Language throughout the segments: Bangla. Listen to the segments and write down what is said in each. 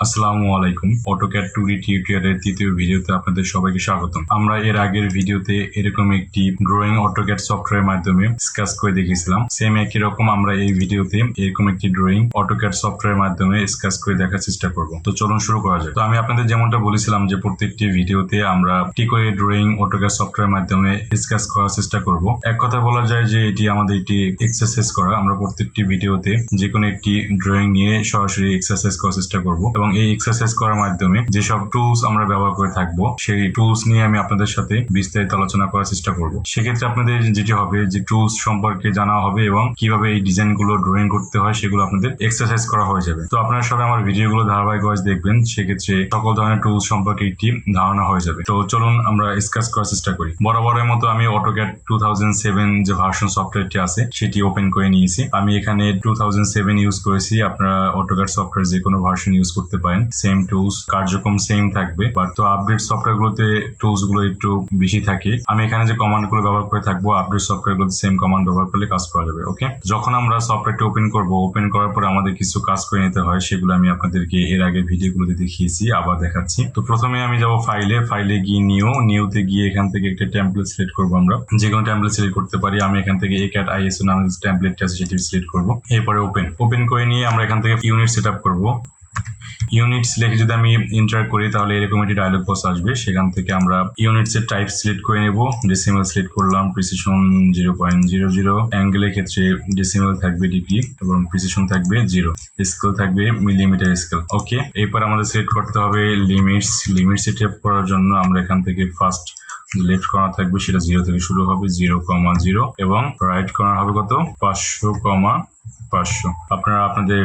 আসসালামু আলাইকুম। অটোক্যাড 2D টিউটোরিয়ালের তৃতীয় ভিডিওতে আপনাদের সবাইকে স্বাগতম। আমরা এর আগের ভিডিওতে এরকম একটি ড্রয়িং অটোক্যাড সফটওয়্যারের মাধ্যমে স্কেচ করে দেখিয়েছিলাম। সেম একই রকম আমরা এই ভিডিওতে এরকম একটি ড্রয়িং অটোক্যাড সফটওয়্যারের মাধ্যমে স্কেচ করে দেখার চেষ্টা করব। তো চলুন শুরু করা যাক। তো আমি আপনাদের যেমনটা বলেছিলাম যে প্রত্যেকটি ভিডিওতে আমরা একটি করে ড্রয়িং অটোক্যাড সফটওয়্যারের মাধ্যমে স্কেচ করার চেষ্টা করব। এক কথা বলা যায় যে এটি আমাদের একটি এক্সারসাইজ করা। আমরা প্রত্যেকটি ভিডিওতে যে কোনো একটি ড্রয়িং নিয়ে সরাসরি এক্সারসাইজ করার চেষ্টা করব এবং এই এক্সারসাইজ করার মাধ্যমে যেসব টুলস আমরা ব্যবহার করে থাকবো সেই টুলস নিয়ে আমি আপনাদের সাথে বিস্তারিত আলোচনা করার চেষ্টা করব। সেক্ষেত্রে আপনাদের যেটি হবে যে টুলস সম্পর্কে জানা হবে এবং কিভাবে এই ডিজাইন গুলো ড্রয়িং করতে হয় সেগুলো আপনাদের এক্সারসাইজ করা হয়ে যাবে। তো আপনারা সবাই আমার ভিডিওগুলো ধারাবাহিকভাবে দেখবেন, সেক্ষেত্রে সকল ধরনের টুলস সম্পর্কে একটি ধারণা হয়ে যাবে। তো চলুন আমরা স্কেচ করার চেষ্টা করি। বরাবরের মতো আমি অটোক্যাড 2007 যে ভার্সন সফটওয়্যারটি আছে সেটি ওপেন করে নিয়েছি। আমি এখানে 2007 ইউজ করেছি। আপনারা অটোক্যাড সফটওয়্যার যে কোনো ভার্সন ইউজ করতে পারেন, সেম টুলস কার্যক্রম সেম থাকবে, বাট তো আপডেট সফটওয়্যার গুলোতে টুলস গুলো একটু বেশি থাকে। আমি এখানে যে কমান্ড গুলো ব্যবহার করে থাকবো আপডেট সফটওয়্যার গুলোতে সেম কমান্ড ব্যবহার করলে কাজ করা যাবে। ওকে, যখন আমরা সফটওয়্যারটি ওপেন করব, ওপেন করার পরে আমাদের কিছু কাজ করে নিতে হয়, সেগুলো আমি আপনাদেরকে এর আগে ভিডিওগুলোতে দেখিয়েছি, আবার দেখাচ্ছি। তো প্রথমে আমি যাব ফাইলে গিয়ে নিউতে গিয়ে এখান থেকে একটা টেমপ্লেট সিলেক্ট করবো। আমরা যে কোনো টেমপ্লেট সিলেক্ট করতে পারি। আমি এখান থেকে AutoCAD ISO নামে যে টেমপ্লেটটা আছে সেটি সিলেক্ট করবো। এরপরে ওপেন করে নিয়ে আমরা এখান থেকে ইউনিট সেট আপ করবো। ইউনিটস লিখে যদি আমি এন্টার করি তাহলে এরকম একটি ডায়লগ বক্স আসবে। সেখান থেকে আমরা ইউনিটস এর টাইপ সিলেক্ট করে নেব। ডেসিমাল সিলেক্ট করলাম, প্রিসিশন 0.00, অ্যাঙ্গেলের ক্ষেত্রে ডেসিমাল থাকবে ডিগ্রি এবং প্রিসিশন থাকবে 0, স্কেল থাকবে মিলিমিটার স্কেল। ওকে, এরপর আমাদের সিলেক্ট করতে হবে লিমিটস সেট করার জন্য আমরা এখান থেকে ফার্স্ট লেফট কর্নার থাকবে, সেটা 0 থেকে শুরু হবে, 0,0, এবং রাইট কর্নার হবে কত 500,500। আপনারা আপনাদের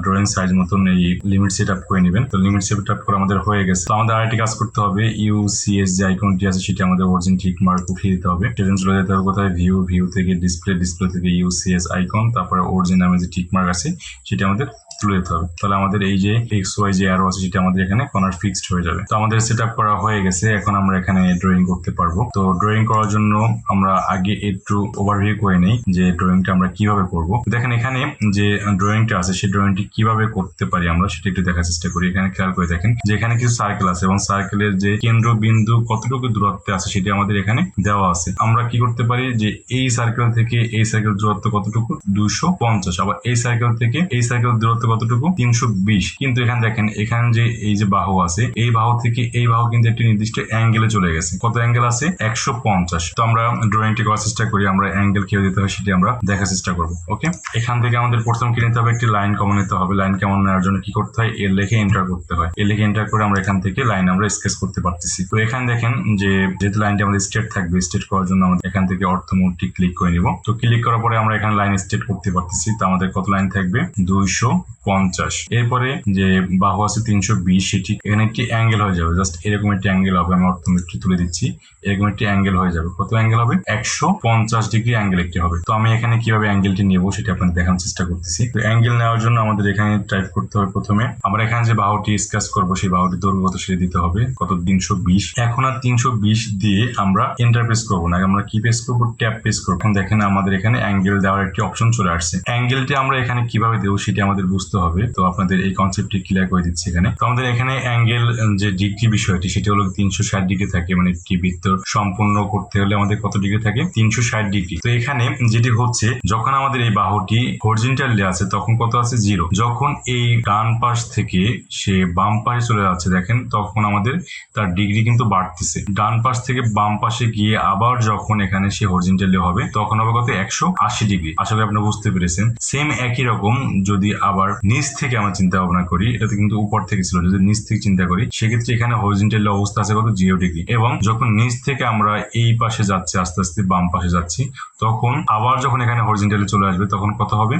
ড্রয়িং সাইজ মতন এই লিমিট সেট আপ করে নেবেন। তো লিমিট সেট আপ করে আমাদের হয়ে গেছে। তো আমাদের আরেকটি কাজ করতে হবে, UCS যে আইকনটি আছে সেটি আমাদের অরিজিন ঠিক মার্ক উঠিয়ে দিতে হবে। সেজন্য চলে যেতে হবে কোথায়, ভিউ থেকে ডিসপ্লে থেকে UCS আইকন, তারপরে অরিজিন নামে যে টিক মার্ক আছে সেটি আমাদের তুলে দিতে হবে। তাহলে আমাদের এই যে XY যে অ্যারো আছে সেটা আমাদের এখানে কর্নার ফিক্সড হয়ে যাবে। তো আমাদের সেট আপ করা হয়ে গেছে। এখন আমরা এখানে ড্রয়িং করতে পারবো। তো ড্রয়িং করার জন্য আমরা আগে একটু ওভারভিউ করে নেই যে ড্রয়িংটা আমরা কিভাবে করব। দেখেন এখানে যে ড্রয়িংটা আছে সেই ড্রয়িংটি কিভাবে করতে পারি আমরা সেটা একটু দেখার চেষ্টা করি। এখানে খেয়াল করে দেখেন যে এখানে কিছু সার্কেল আছে এবং সার্কেলের যে কেন্দ্র বিন্দু কতটুকু দূরত্বে আছে সেটি আমাদের এখানে দেওয়া আছে। আমরা কি করতে পারি যে এই সার্কেল থেকে এই সার্কেল দূরত্ব কতটুকু 250, আবার এই সার্কেল থেকে এই সার্কেল দূরত্ব কতটুকু 320। কিন্তু এখানে দেখেন এখানে যে এই যে বাহু আছে এই বাহু থেকে এই বাহু কিন্তু একটি নির্দিষ্ট অ্যাঙ্গেলে চলে গেছে। কত অ্যাঙ্গেল আছে 150। তো আমরা ড্রয়িংটি করার চেষ্টা করি, আমরা অ্যাঙ্গেল কিভাবে দিতে হয় সেটি আমরা দেখার চেষ্টা করবো। ওকে, এখান থেকে আমাদের প্রথম কি নিতে হবে, একটি লাইন কমন নিতে হবে। লাইন কমন নেওয়ার জন্য কি করতে হয়, এর লিখে এন্টার করতে হয়। এর লিখে এন্টার করে আমরা এখান থেকে লাইন আমরা স্কেচ করতে পারতেছি। তো এখানে দেখেন যে যেহেতু লাইনটি আমাদের স্ট্রেট থাকবে, স্ট্রেট করার জন্য আমাদের এখান থেকে অর্থ মোডটি ক্লিক করে নিব। তো ক্লিক করার পরে আমরা এখানে লাইন স্ট্রেট করতে পারতেছি। তো আমাদের কত লাইন থাকবে 250। এরপরে যে বাহু আছে 320, সেটি এখানে একটি অ্যাঙ্গেল হয়ে যাবে। জাস্ট এরকম একটি অ্যাঙ্গেল হবে। আমি অর্থমেট্রি তুলে দিচ্ছি। এরকম একটি অ্যাঙ্গেল হয়ে যাবে। কত অ্যাঙ্গেল হবে 150 ডিগ্রি অ্যাঙ্গেল একটি হবে। তো আমি এখানে কিভাবে অ্যাঙ্গেলটি নেব সেটা আপনাদের দেখানোর চেষ্টা করতেছি। তো অ্যাঙ্গেল নেওয়ার জন্য আমাদের এখানে টাইপ করতে হবে প্রথমে আমরা এখানে যে বাহুটি স্কেচ করবো সেই বাহুটি দৈর্ঘ্য কত সেটা দিতে হবে, কত 320। এখন আর 320 দিয়ে আমরা এন্টার প্রেস করবো না, আমরা কি প্রেস করবো, ট্যাব প্রেস করবো। এখন দেখেন আমাদের এখানে অ্যাঙ্গেল দেওয়ার একটি অপশন চলে আসছে। অ্যাঙ্গেলটি আমরা এখানে কিভাবে দেবো সেটি আমাদের বুঝতে হবে। তো আপনাদের এই কনসেপ্টটি ক্লিয়ার করে দিচ্ছি এখানে। তো আমাদের এখানে অ্যাঙ্গেল যে ডিগ্রি বিষয়টি সেটি হলো 360 ডিগ্রি থাকে। মানে একটি বৃত্ত সম্পূর্ণ করতে হলে আমাদের কত ডিগ্রি থাকে 360 ডিগ্রি। তো এখানে যেটি হচ্ছে যখন আমাদের এই বাহুটি হরিজন্টালি আছে তখন কত আছে 0। যখন এই ডান পাশ থেকে সে বাম পাশে চলে যাচ্ছে দেখেন তখন আমাদের তার ডিগ্রি কিন্তু বাড়তেছে। ডান পাশ থেকে বাম পাশে গিয়ে আবার যখন এখানে সে হরিজন্টালি হবে তখন হবে কত 180 ডিগ্রি। আশা করি আপনি বুঝতে পেরেছেন। সেম একই রকম যদি আবার নিচ থেকে আমরা চিন্তা ভাবনা করি, এটা কিন্তু উপর থেকে ছিল, যদি নিচ থেকে চিন্তা করি সেক্ষেত্রে এখানে হরিজন্টালি অবস্থা আছে কত 0 ডিগ্রি। এবং যখন নিচ থেকে আমরা এই পাশে যাচ্ছি আস্তে আস্তে বাম পাশে যাচ্ছি তখন আবার যখন এখানে হরিজন্টালি চলে আসবে তখন কত হবে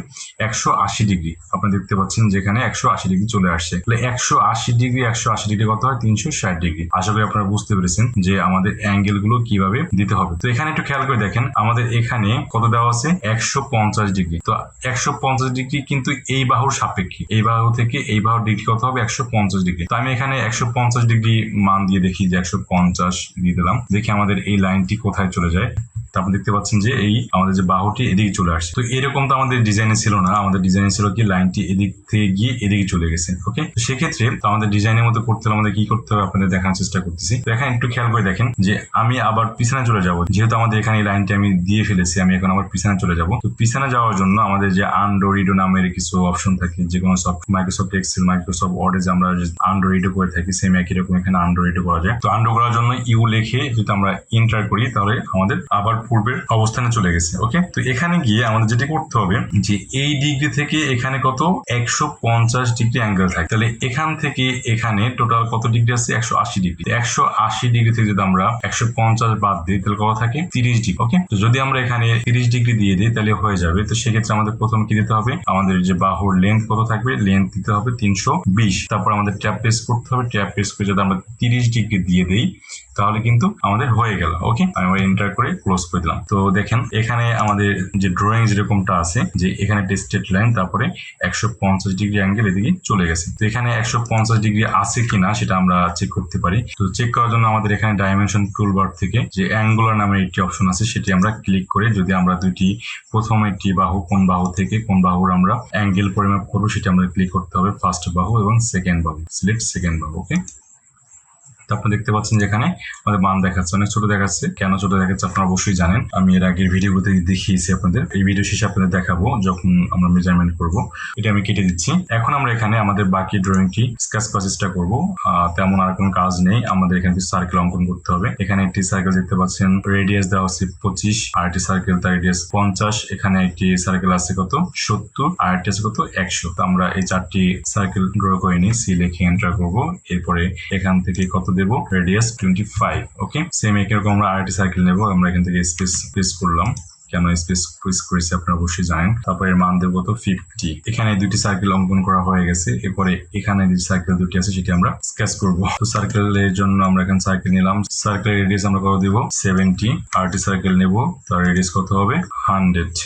180 ডিগ্রি। আপনি দেখতে পাচ্ছেন যেখানে 180 ডিগ্রি চলে আসছে। তাহলে 180 ডিগ্রি কত হয় 360 ডিগ্রি। আশা করি আপনারা বুঝতে পেরেছেন যে আমাদের অ্যাঙ্গেল গুলো কিভাবে দিতে হবে। তো এখানে একটু খেয়াল করে দেখেন আমাদের এখানে কত দেওয়া আছে 150 ডিগ্রি। তো 150 ডিগ্রি কিন্তু এই বাহুর সাপেক্ষে, এই বাহু থেকে এই বাহুর ডিগ্রি কত হবে 150 ডিগ্রি। তো আমি এখানে 150 ডিগ্রি মান দিয়ে দেখি যে 150 দিয়ে দিলাম। দেখি আমাদের এই লাইনটি কোথায় চলে যায়। তারপর দেখতে পাচ্ছেন যে এই আমাদের যে বাহুটি এদিকে চলে আসছে। তো এরকম তো আমাদের ডিজাইনে ছিল না, আমাদের ডিজাইনে ছিল কি লাইনটি এদিক থেকে গিয়ে এদিকে চলে গেছে। ওকে, তো সেক্ষেত্রে তো আমাদের ডিজাইনের মতো করতে হলে আমাদের কি করতে হবে আপনাদের দেখানোর চেষ্টা করতেছি। তো এখানে একটু খেয়াল করে দেখেন যে আমি আবার পিছনে চলে যাব, যেহেতু আমাদের এখানে এই লাইনটি আমি দিয়ে ফেলেছি, আমি এখন আবার পিছনে চলে যাব। তো পিছনে যাওয়ার জন্য আমাদের যে আন্ডোরিডো নামের কিছু অপশন থাকে, যে কোনো মাইক্রোসফট এক্সেল, মাইক্রোসফট ওয়ার্ডে যে আমরা আন্ডোরিডো করে থাকি, সেম একই রকম এখানে আন্ডোরিডো করা যায়। তো আন্ডো করার জন্য ইউ লিখে যদি আমরা এন্টার করি তাহলে আমাদের আবার পূর্বের অবস্থানে চলে গেছে। ওকে, তো এখানে গিয়ে আমাদের যেটা করতে হবে যে এই ডিগ্রি থেকে এখানে কত 150 ডিগ্রি অ্যাঙ্গেল থাকে, তাহলে এখান থেকে এখানে টোটাল কত ডিগ্রি আছে 180 ডিগ্রি। 180 ডিগ্রি থেকে যদি আমরা 150 বাদ দিই তাহলে কত থাকে 30 ডিগ্রি। ওকে, তো যদি আমরা এখানে 30 ডিগ্রি দিয়ে দিই তাহলে হয়ে যাবে। তো সেক্ষেত্রে আমাদের প্রথম কি দিতে হবে, আমাদের যে বাহুর লেন্থ কত থাকবে, লেন্থ দিতে হবে 320। তারপর আমাদের ট্যাপ প্রেস করতে হবে, ট্যাপ প্রেস করে যদি আমরা 30 ডিগ্রি দিয়ে দিই তাহলে কিন্তু আমাদের হয়ে গেল। ওকে, আমি এন্টার করে ক্লোজ করে দিলাম। তো দেখেন এখানে আমাদের যে ড্রয়িং যেরকমটা আছে যে এখানে স্ট্রেট লাইন, তারপরে 150 ডিগ্রি অ্যাঙ্গেল এদিকে চলে গেছে। তো এখানে 150 ডিগ্রি আছে কিনা সেটা আমরা চেক করতে পারি। তো চেক করার জন্য আমাদের এখানে ডাইমেনশন টুলবার থেকে যে অ্যাঙ্গুলার নামের একটি অপশন আছে সেটি আমরা ক্লিক করে যদি আমরা দুইটি প্রথম একটি বাহু, কোন বাহু থেকে কোন বাহুর আমরা অ্যাঙ্গেল পরিমাপ করবো সেটা আমরা ক্লিক করতে হবে, ফার্স্ট বাহু এবং সেকেন্ড বাহু, সিলেক্ট সেকেন্ড বাহু। ওকে, তো আপনি দেখতে পাচ্ছেন যেখানে আমাদের মান দেখাচ্ছে অনেক ছোট দেখাচ্ছে। কেন ছোট দেখাচ্ছে আপনারা অবশ্যই জানেন, আমি এর আগের ভিডিওতে দেখিয়েছি আপনাদের। এই ভিডিও শেষে আপনাদের দেখাবো যখন আমরা মেজারমেন্ট করব। এটা আমি কেটে দিচ্ছি। এখন আমরা এখানে আমাদের বাকি ড্রয়িংটি স্কেচ করার চেষ্টা করবো। তেমন আর কোনো কাজ নেই, আমাদের এখানে সার্কেল অঙ্কন করতে হবে। এখানে একটি সার্কেল দেখতে পাচ্ছেন, রেডিয়াস দেওয়া আছে 25, আর একটি সার্কেল তার রেডিয়াস 50, এখানে একটি সার্কেল আছে কত 70, আর একটি আছে কত 100। তো আমরা এই চারটি সার্কেল ড্র করে নিই, সি লিখে এন্টার করবো। এরপরে এখান থেকে কত দেব, রেডিয়াস 25। ওকে, সেম একই রকম আমরা আরেকটি সার্কেল নেব। আমরা এখান থেকে স্পেস প্রেস করলাম, কেন স্পেস প্রেস করেছি আপনারা অবশ্যই জানেন। তারপর এর মান দেব কত 50। এখানে দুটি সার্কেল অঙ্কন করা হয়ে গেছে। এরপরে এখানে যে সার্কেল দুটি আছে সেটি আমরা স্কেচ করব। তো সার্কেলের জন্য আমরা এখানে সার্কেল নিলাম, সার্কেলের রেডিয়াস আমরা কত দেব 70, আরেকটি সার্কেল নেব, তার রেডিয়াস কত হবে 100।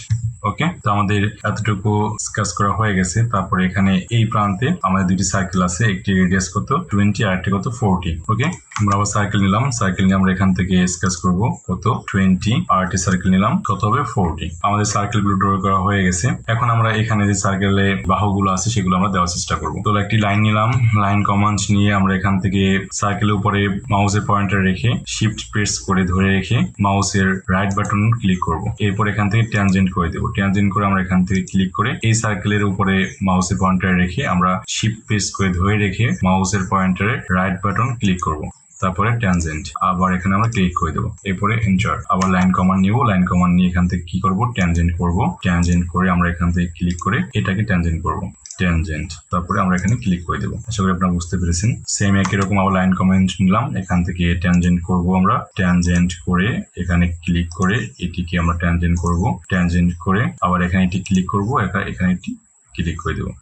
ওকে, তো আমাদের এতটুকু স্কেচ করা হয়ে গেছে। তারপরে এখানে এই প্রান্তে আমাদের দুটি সার্কেল আছে, একটি রেডিয়াস কত 20 আর একটি কত 40। ওকে, আমরা আবার সার্কেল নিলাম, সার্কেল নিয়ে আমরা এখান থেকে স্কেচ করব কত 20, আর একটি সার্কেল নিলাম কত হবে 40। আমাদের সার্কেল গুলো ড্র করা হয়ে গেছে। এখন আমরা এখানে যে সার্কেলে বাহুগুলো আছে সেগুলো আমরা দেওয়ার চেষ্টা করব। তো একটি লাইন নিলাম, লাইন কমান্ড নিয়ে আমরা এখান থেকে সার্কেলের উপরে মাউসের পয়েন্টার রেখে শিফট প্রেস করে ধরে রেখে মাউসের রাইট বাটন ক্লিক করব। এরপর এখান থেকে ট্যানজেন্ট করে দেব। ট্যানজেন্ট করে আমরা এখান থেকে ক্লিক করে এই সার্কেলের উপরে মাউসের পয়েন্টার রেখে আমরা শিফট প্রেস করে ধরে রেখে মাউসের পয়েন্টারে রাইট বাটন ক্লিক করব। তারপরে ট্যানজেন্ট আবার এখানে আমরা ক্লিক করে দেবো। এরপরে এন্টার, আবার লাইন কমান্ড নিব, লাইন কমান্ড নিয়ে এখান থেকে কি করব, ট্যানজেন্ট করব। ট্যানজেন্ট করে আমরা এখান থেকে ক্লিক করে এটাকে ট্যানজেন্ট করব, ট্যানজেন্ট। তারপরে আমরা এখানে ক্লিক করে দেবো। আশা করি আপনারা বুঝতে পেরেছেন। সেম একই রকম আবার লাইন কমান্ড নিলাম, এখান থেকে ট্যানজেন্ট করব। আমরা ট্যানজেন্ট করে এখানে ক্লিক করে এটিকে আমরা ট্যানজেন্ট করব, ট্যানজেন্ট করে আবার এখানে এটি ক্লিক করব, এখানে এটি ক্লিক করে দেবো।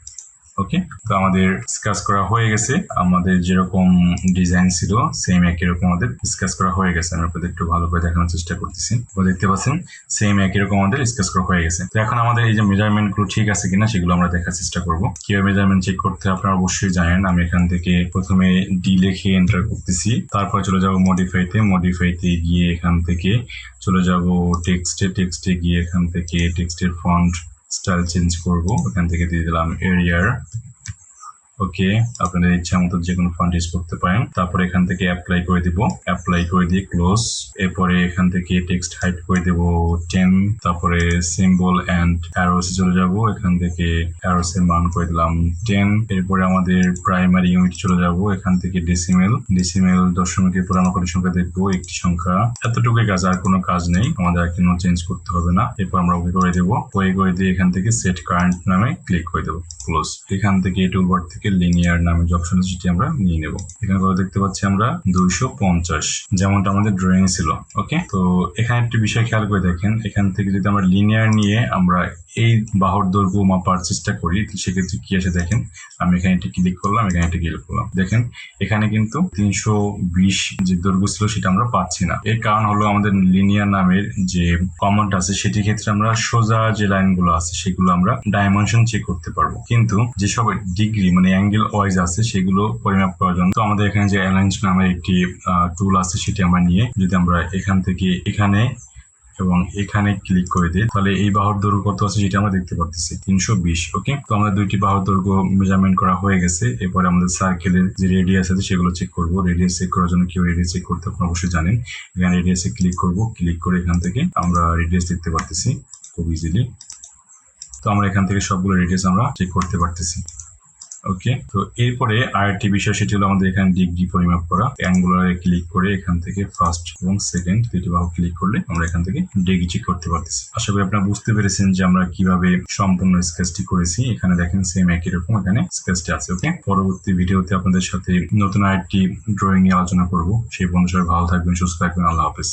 ওকে, তো আমাদের স্কেচ করা হয়ে গেছে। আমাদের যেরকম ডিজাইন ছিল সেম একই রকম আমাদের স্কেচ করা হয়ে গেছে। আমি আপনাদের একটু ভালো করে দেখানোর চেষ্টা করতেছি। দেখতে পাচ্ছেন সেম একই রকম আমাদের স্কেচ করা হয়ে গেছে। তো এখন আমাদের এই যে মেজারমেন্ট গুলো ঠিক আছে কিনা সেগুলো আমরা দেখার চেষ্টা করব। কিভাবে মেজারমেন্ট চেক করতে আপনারা অবশ্যই জানেন। আমি এখান থেকে প্রথমে ডি লিখে এন্টার করতেছি, তারপর চলে যাব মডিফাইতে, মডিফাইতে গিয়ে এখান থেকে চলে যাব টেক্সটে, টেক্সটে গিয়ে এখান থেকে টেক্সটের ফন্ট স্টাইল চেঞ্জ করব। এখান থেকে দিয়ে দিলাম এরিয়ার। ওকে, আপনাদের ইচ্ছা মতো যে কোনো ফন্ট ইউজ করতে পারেন। তারপরে এখান থেকে অ্যাপ্লাই করে দিব, অ্যাপ্লাই করে দিয়ে ক্লোজ। এরপরে এখান থেকে টেক্সট হাইড করে দেব 10। তারপরে সিম্বল এন্ড অ্যারোসে চলে যাব, এখান থেকে অ্যারোস এর মান করে দিলাম 10। এরপরে আমাদের প্রাইমারি ইউনিট চলে যাব, এখান থেকে ডেসিমেল, ডেসিমেল দশমিকের পুরানো কোনো সংখ্যা দেখবো, একটি সংখ্যা। এতটুকুই কাজ, আর কোনো কাজ নেই, আমাদের আর কোনো চেঞ্জ করতে হবে না। এরপর আমরা ওকে করে দেবো, ওকে করে দিয়ে এখান থেকে সেট কারেন্ট নামে ক্লিক করে দেবো, ক্লোজ। এখান থেকে এই টুলবার থেকে লিনিয়ার নামে যে অপশন আছে সেটি আমরা নিয়ে নেব। এখানে কত দেখতে পাচ্ছি আমরা 250, যেমনটা আমাদের ড্রয়িং ছিল। ওকে, তো এখানে একটি বিষয় খেয়াল করে দেখেন, এখান থেকে যদি আমরা লিনিয়ার নিয়ে আমরা এই বাহুর দৈর্ঘ্য মাপার চেষ্টা করি সেক্ষেত্রে কি আসে দেখেন। আমি এখানে একটি ক্লিক করলাম, এখানে একটি ক্লিক করলাম, দেখেন এখানে কিন্তু 320 যে দৈর্ঘ্য ছিল সেটা আমরা পাচ্ছি না। এর কারণ হলো আমাদের লিনিয়ার নামের যে কমান্ড আছে সেটির ক্ষেত্রে আমরা সোজা যে লাইনগুলো আছে সেগুলো আমরা ডাইমেনশন চেক করতে পারবো, কিন্তু যেসব ডিগ্রি মানে অ্যাঙ্গেল ওয়াইজ আছে সেগুলো পরিমাপ করার জন্য তো আমাদের এখানে যে অ্যালাইন্স নামের একটি টুল আছে সেটি আমরা নিয়ে যদি আমরা এখান থেকে এখানে এবং এখানে ক্লিক করে দিই, তাহলে এই বাহুর দৈর্ঘ্য কত আছে সেটা আমরা দেখতে পারতেছি 320। ওকে, তো আমাদের দুইটি বাহুর দৈর্ঘ্য মেজারমেন্ট করা হয়ে গেছে। এরপরে আমাদের সার্কেলের যে রেডিয়াস আছে সেগুলো চেক করব। রেডিয়াস চেক করার জন্য কেউ রেডিয়াস চেক করতে আপনারা অবশ্যই জানেন। এখানে রেডিয়াসে ক্লিক করব, ক্লিক করে এখান থেকে আমরা রেডিয়াস দেখতে পারতেছি খুব ইজিলি। তো আমরা এখান থেকে সবগুলো রেডিয়াস আমরা চেক করতে পারতেছি। ওকে, তো এরপরে আরেকটি বিষয় সেটি হলো আমাদের এখানে ডিগ্রি পরিমাপ করা। অ্যাঙ্গুলারে ক্লিক করে এখান থেকে ফার্স্ট এবং সেকেন্ড দুইটি বাহু ক্লিক করলে আমরা এখান থেকে ডিগ্রি চেক করতে পারতেছি। আশা করি আপনারা বুঝতে পেরেছেন যে আমরা কিভাবে সম্পূর্ণ স্কেচটি করেছি। এখানে দেখেন সেম একই রকম এখানে স্কেচটি আছে। ওকে, পরবর্তী ভিডিওতে আপনাদের সাথে নতুন আরেকটি ড্রয়িং নিয়ে আলোচনা করব। সেই পর্যন্ত সবাই ভালো থাকবেন, সুস্থ থাকবেন। আল্লাহ হাফেজ।